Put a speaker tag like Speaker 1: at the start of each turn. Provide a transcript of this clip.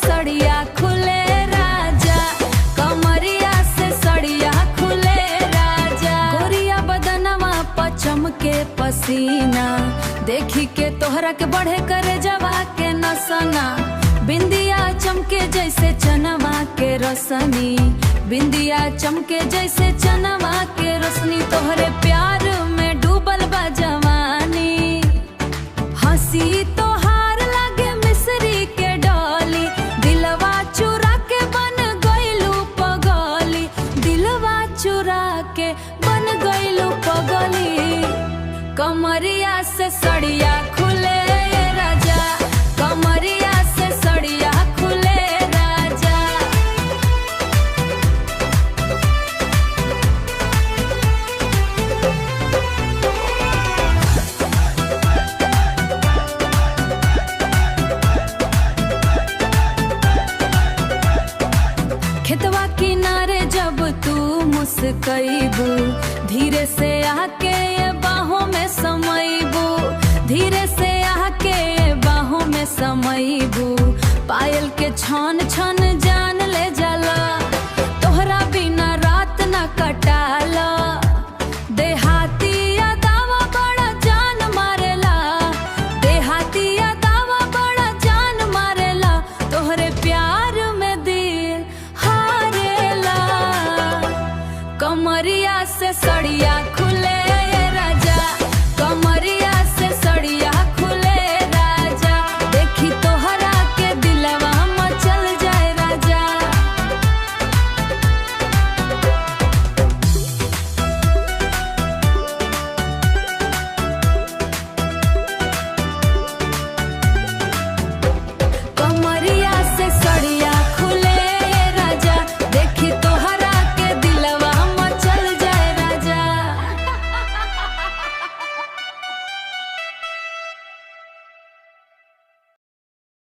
Speaker 1: सड़िया खुले राजा, कमरिया से सड़िया खुले राजा। गोरिया बदनवा पचम के पसीना, देखी के तोहरा के बढ़े करे जवा के नसना। बिंदिया चमके जैसे चनवा के रसनी, बिंदिया चमके जैसे चनवा के रसनी। तोहरे प्यार में डूबल बा जवानी, हंसी तोहार लगे मिस्री के डाली। दिलवा चुरा के बन गइलू पगली, दिलवा चुरा के बन गइलू पगली। कमरिया से सड़िया खुले राजा, कमरिया से सड़िया खुले राजा। खेतवा किनारे जब तू मुस्कैबू, धीरे से आके ये बाहों में समैबू, धीरे से आके ये बाहों में समैबू। पायल के छन छन जान ले जाला,